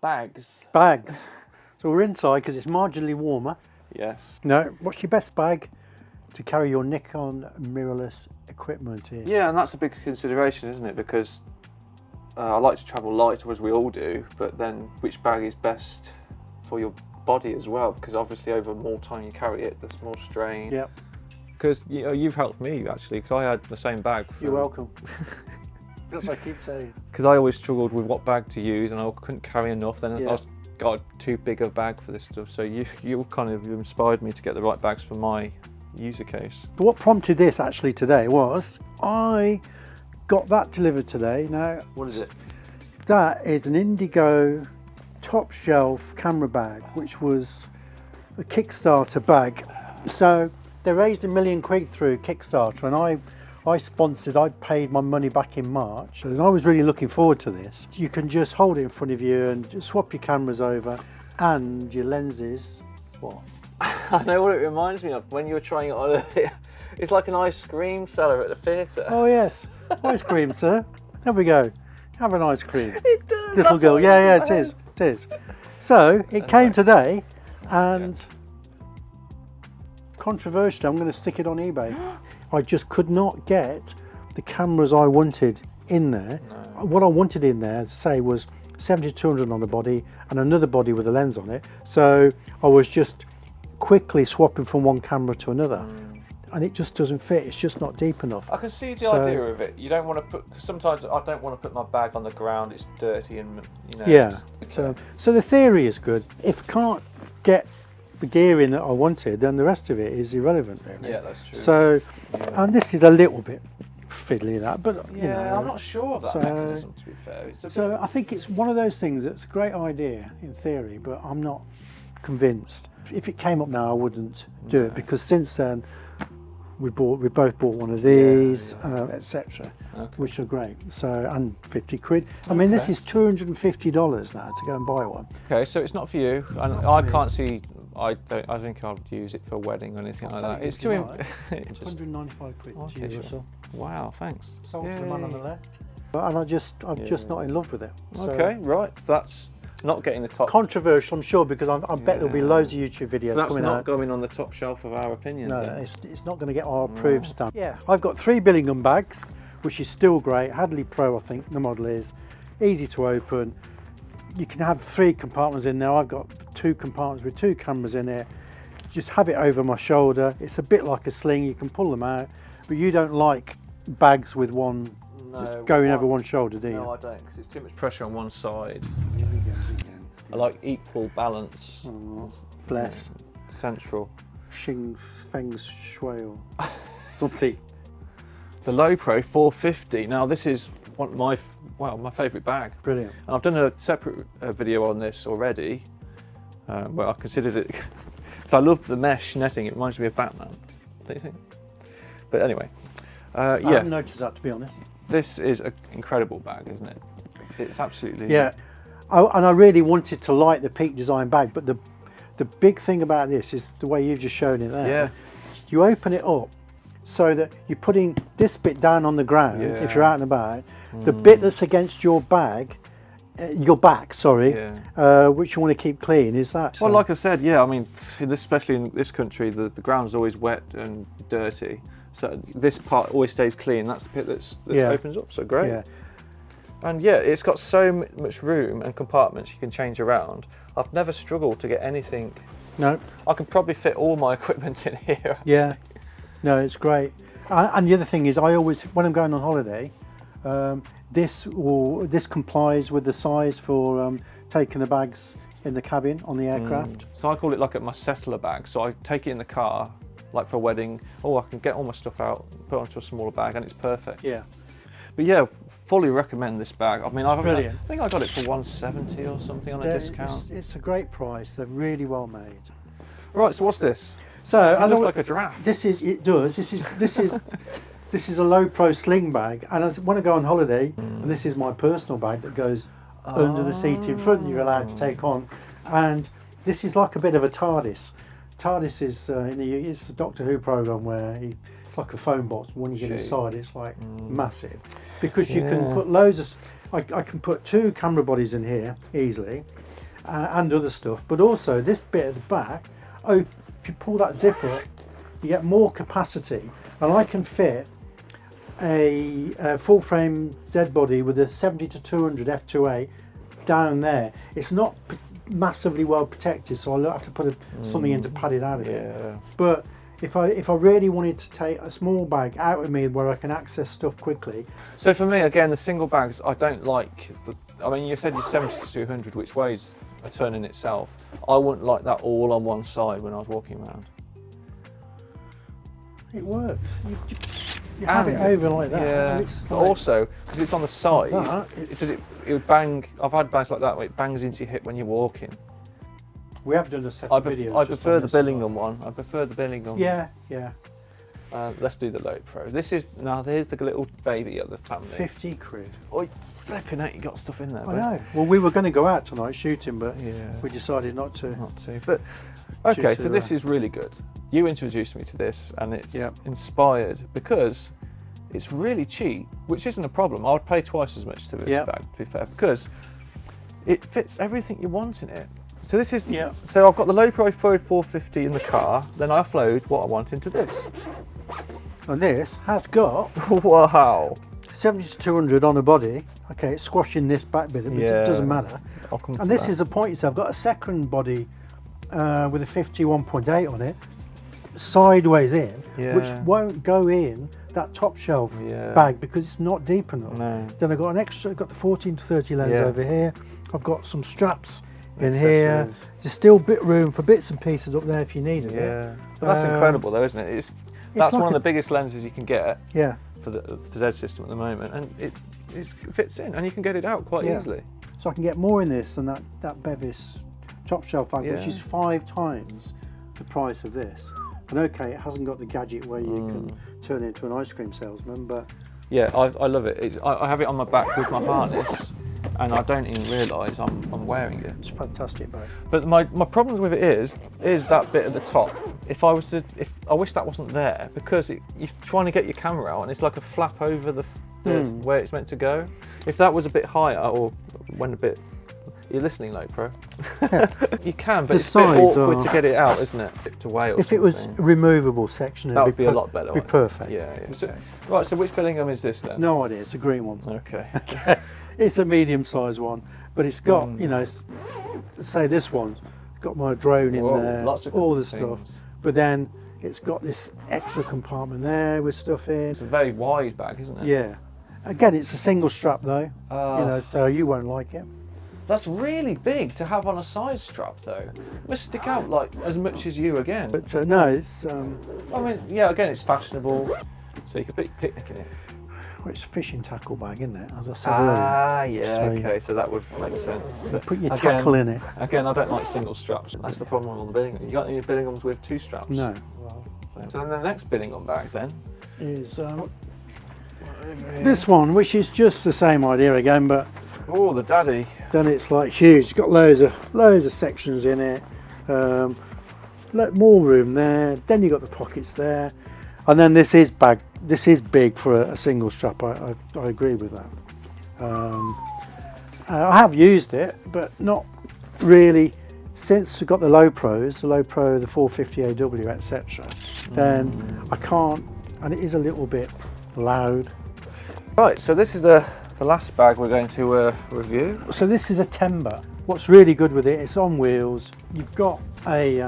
Bags. Bags. So we're inside because it's marginally warmer. Yes. No, what's your best bag to carry your Nikon mirrorless equipment in? Yeah, and that's a big consideration, isn't it? Because I like to travel light, as we all do, but then which bag is best for your body as well? Because obviously over more time you carry it, there's more strain. Yep. Because you've helped me actually, because I had the same bag. You're welcome. That's what I keep saying. Because I always struggled with what bag to use, and I couldn't carry enough. Then Yeah. I got too big a bag for this stuff. So you kind of inspired me to get the right bags for my user case. But what prompted this actually today was I got that delivered today. Now, What is it? that is an Indigo top shelf camera bag, which was a Kickstarter bag. So they raised £1 million through Kickstarter, and I sponsored, I paid my money back in March, and I was really looking forward to this. You can just hold it in front of you and just swap your cameras over, and your lenses, what? I know what it reminds me of when you were trying it on. It's like an ice cream seller at the theatre. Oh yes, ice cream, sir. There we go. Have an ice cream. It does. Little girl, yeah, it is. It is. So it came today, and controversially, I'm going to stick it on eBay. I just could not get the cameras I wanted in there. No. What I wanted in there, as I say, was 70-200 on the body and another body with a lens on it. So I was just quickly swapping from one camera to another, and it just doesn't fit. It's just not deep enough. I can see the idea of it. You don't want to put. Cause sometimes I don't want to put my bag on the ground. It's dirty, and you know. Yeah. So the theory is good. If I can't get the gear in that I wanted, then the rest of it is irrelevant, really. Yeah, that's true. So, and this is a little bit fiddly, that, but you know. I'm not sure of that mechanism. To be fair, it's a So bit... I think it's one of those things that's a great idea in theory, but I'm not convinced. If it came up now, I wouldn't do it, because since then we both bought one of these, etc., which are great. So, and 50 quid. I mean, this is $250 now to go and buy one. Okay, so it's not for you, and I can't see. I think I'll use it for a wedding or anything like that. It's too. It's 195 quid to you, Russell. Wow, thanks. Sold to the man on the left. And I'm just not in love with it. So Okay, right. So that's not getting the top. controversial, I'm sure, because I bet there'll be loads of YouTube videos So that's coming not out. going on the top shelf of our opinion. No, then. it's not going to get our approved stamp. Yeah, I've got 3 Bellingham bags, which is still great. Hadley Pro, I think the model is. Easy to open. You can have 3 compartments in there. I've got 2 compartments with 2 cameras in it. Just have it over my shoulder. It's a bit like a sling. You can pull them out, but you don't like bags with one just going over one shoulder, do you? No, I don't, because it's too much pressure on one side. Here he goes again. I like equal balance. Oh, bless. Central. Xing Feng Shui. Something. The Lowepro 450. Now this is one of my favourite bag. Brilliant. And I've done a separate video on this already, where I considered it, because I love the mesh netting. It reminds me of Batman. Don't you think? But anyway, I yeah. haven't noticed that, to be honest. This is an incredible bag, isn't it? It's absolutely... Yeah, and I really wanted to like the Peak Design bag, but the big thing about this is the way you've just shown it there. Yeah. You open it up so that you're putting this bit down on the ground if you're out and about. The bit that's against your bag, your back, sorry, which you want to keep clean, is that. Well, like I said, yeah, I mean, especially in this country, the ground's always wet and dirty. So this part always stays clean. That's the bit that opens up. So great. Yeah. And yeah, it's got so much room and compartments you can change around. I've never struggled to get anything. No. I can probably fit all my equipment in here. Actually. Yeah. No, it's great. And the other thing is, I always, when I'm going on holiday, this complies with the size for taking the bags in the cabin on the aircraft. So I call it like my settler bag. So I take it in the car, like for a wedding. Oh, I can get all my stuff out, put it onto a smaller bag, and it's perfect. Yeah. But yeah, fully recommend this bag. I mean, I think I got it for 170 or something on a discount. It's a great price. They're really well made. Right. So what's this? So It looks like a giraffe. This is this is this is a Lowepro sling bag, and when I go on holiday, and this is my personal bag that goes under the seat in front. You're allowed to take on, and this is like a bit of a TARDIS. TARDIS is it's the Doctor Who program where it's it's like a phone box. When you get Gee. inside, it's like massive, because you can put loads of. I can put 2 camera bodies in here easily, and other stuff. But also this bit at the back. Oh, if you pull that zipper up, you get more capacity, and I can fit a full frame Z body with a 70 to 200 f2.8 down there. It's not massively well protected, so I'll have to put something in to pad it out of it. But if I really wanted to take a small bag out with me where I can access stuff quickly. So for me, again, the single bags, I don't like. I mean, you said you're 70 to 200, which weighs a ton in itself. I wouldn't like that all on one side when I was walking around. It works. You have it over like that. Yeah. It's But like, also, because it's on the side, it would bang. I've had bags like that where it bangs into your hip when you're walking. we have done a separate video. I prefer the Bellingham one. I prefer the Bellingham. Yeah. Let's do the Lowepro. Here's the little baby of the family. 50 quid. Oh, flipping out, you got stuff in there. I know. Well, we were going to go out tonight shooting, but Yeah. we decided not to. But okay, so this is really good. You introduced me to this, and it's inspired because it's really cheap, which isn't a problem. I would pay twice as much to this bag, to be fair, because it fits everything you want in it. So this is So I've got the Lowepro 450 in the car. Then I offload what I want into this. And this has got Wow. 70 to 200 on the body. Okay, it's squashing this back bit, but it doesn't matter. I'll come to And this that. is a point. So I've got a second body with a 51.8 on it, sideways in, which won't go in that top shelf bag because it's not deep enough. No. Then I've got an extra. I've got the 14 to 30 lens over here. I've got some straps in here. There's still bit room for bits and pieces up there if you need it. Yeah, but that's incredible though, isn't it? That's like one of the biggest lenses you can get for the Z system at the moment, and it fits in, and you can get it out quite easily. So I can get more in this than that Bevis top shelf bag, which is 5 times the price of this. And okay, it hasn't got the gadget where you can turn it into an ice cream salesman, but yeah, I love it. I have it on my back with my harness, and I don't even realise I'm wearing it. it's a fantastic bag. But my problems with it is that bit at the top. If I wish that wasn't there, because you're trying to get your camera out and it's like a flap over the where it's meant to go. If that was a bit higher, or went a bit, you're listening, Lowepro. You can, but it's a bit awkward to get it out, isn't it? To weigh or If it was a removable section, that would be a lot better. It'd be perfect. Yeah. So, right. So which Bellingham is this then? No idea. It's a green one. Okay. It's a medium-sized one, but it's got say this one's got my drone in there, lots of all the things. stuff. But then it's got this extra compartment there with stuff in. It's a very wide bag, isn't it? Yeah. Again, it's a single strap though. So you won't like it. That's really big to have on a side strap though. It must stick out like as much as you again. But no, it's I mean, yeah, again, it's fashionable, so you could be picnicking it. well, it's a fishing tackle bag, isn't it? As I said earlier. Yeah, So okay, so that would make sense. But put your tackle in it. Again, I don't like single straps. That's the problem on the Bellingham. You got any Bellinghams with 2 straps? No. So then the next Bellingham bag then Is this one, which is just the same idea again, but oh, the daddy. then it's like huge. It's got loads of sections in it. More room there. Then you got the pockets there, and then this is big for a single strap. I agree with that. I have used it, but not really since we got the Lowepros, the 450 AW, etc. Then I can't, and it is a little bit loud. Right, so this is the last bag we're going to review. So this is a Timber. What's really good with it, it's on wheels. You've got a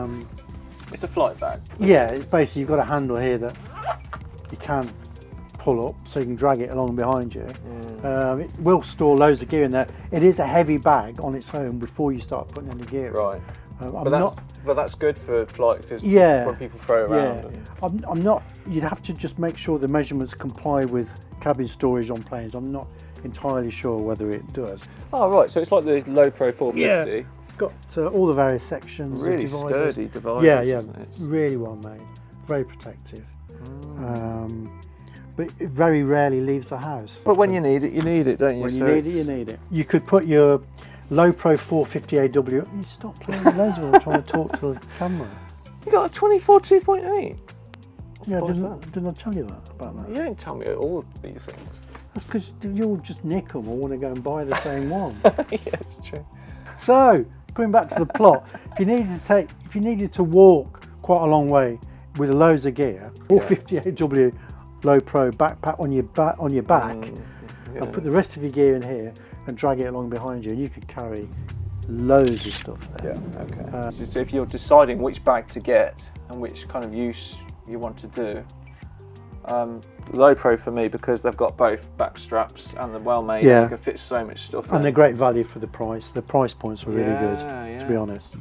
It's a flight bag. yeah, it's basically you've got a handle here that you can pull up, so you can drag it along behind you. It will store loads of gear in there. It is a heavy bag on its own before you start putting any gear in. Right. But that's good for flight because when people throw around. Yeah. I'm not. You'd have to just make sure the measurements comply with cabin storage on planes. I'm not entirely sure whether it does. Oh right, so it's like the Lowepro 450. Yeah. Got all the various sections. Really dividers. sturdy dividers. Yeah. Isn't it? Really well made. Very protective. But it very rarely leaves the house. But when you need it, don't you? When you need it, you need it. You could put your Lowepro 450 AW. You stop playing with those while I'm trying to talk to the camera. You got a 24 2.8. Yeah, What's the point of didn't I tell you about that? that? You don't tell me all these things. That's because you'll just nick them or want to go and buy the same one. Yeah, it's true. So, going back to the plot, if you needed to walk quite a long way with loads of gear, or 58W Lowepro backpack on your back, and put the rest of your gear in here and drag it along behind you, and you could carry loads of stuff there. Yeah, okay. So if you're deciding which bag to get and which kind of use you want to do, Lowepro for me, because they've got both back straps and they're well made, you can fit so much stuff in. And they're great value for the price. The price points are really good, to be honest.